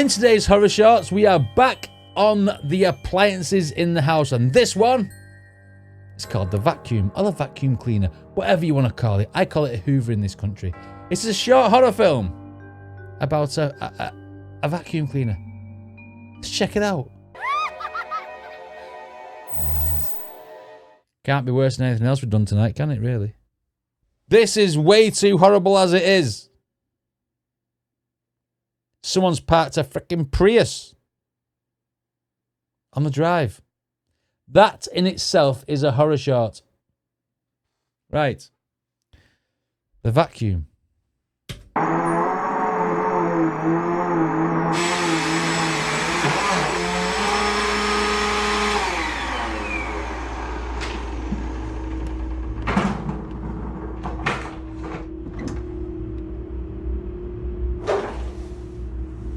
In today's horror shorts, we are back on the appliances in the house, and this one is called the vacuum or the vacuum cleaner, whatever you want to call it. I call it a Hoover in this country. It's a short horror film about a vacuum cleaner. Let's check it out. Can't be worse than anything else we've done tonight, can it, really? This is way too horrible as it is. Someone's parked a freaking Prius on the drive. That in itself is a horror short. Right. The vacuum.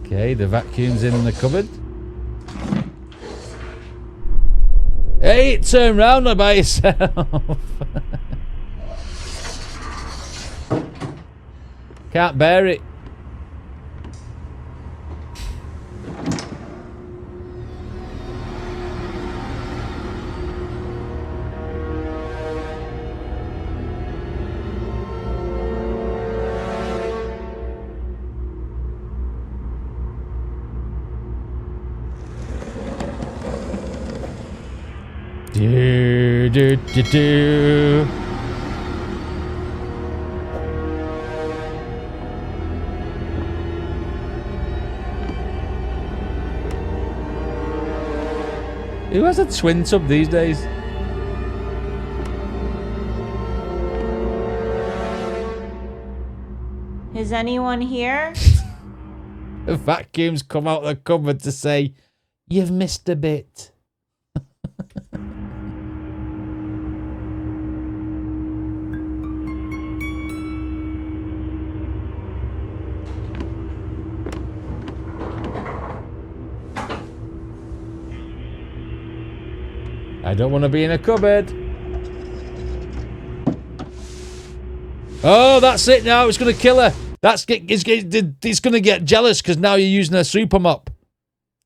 Okay, the vacuum's in the cupboard. Hey, turn round by yourself. Can't bear it. Do, do, do, do. Who has a twin tub these days? Is anyone here? The vacuum's come out of the cupboard to say, "You've missed a bit." I don't want to be in a cupboard. Oh, that's it now. It's going to kill her. It's going to get jealous because now you're using a super mop.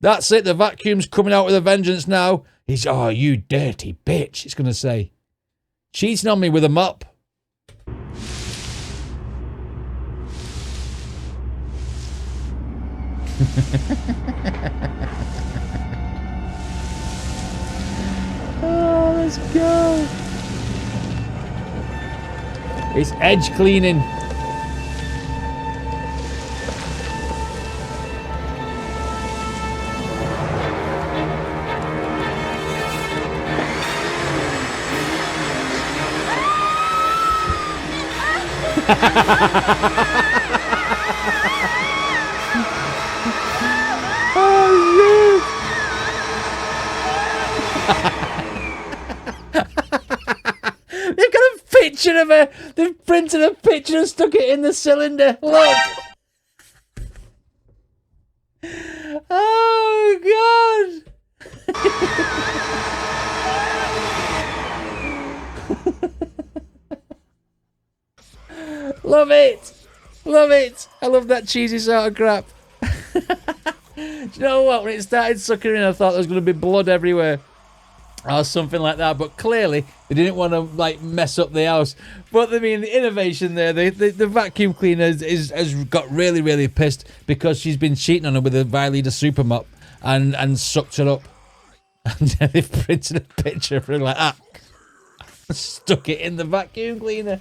That's it. The vacuum's coming out with a vengeance now. He's, oh, you dirty bitch. It's going to say. Cheating on me with a mop. Oh, let's go. It's edge cleaning. Oh, shit. They've got a picture of her. They've printed a picture and stuck it in the cylinder. Look. Oh, God. Love it. Love it. I love that cheesy sort of crap. Do you know what? When it started sucking in, I thought there was going to be blood everywhere. Or something like that, but clearly they didn't want to like mess up the house. But I mean, the innovation there, the vacuum cleaner has got really pissed because she's been cheating on her with a Vileda super mop and sucked her up. And they've printed a picture of her like that, stuck it in the vacuum cleaner.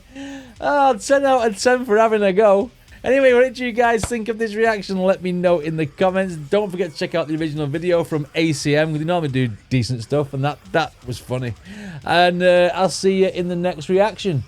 Oh, 10 out of 10 for having a go. Anyway, what did you guys think of this reaction? Let me know in the comments. Don't forget to check out the original video from ACM. They normally do decent stuff, and that was funny. And I'll see you in the next reaction.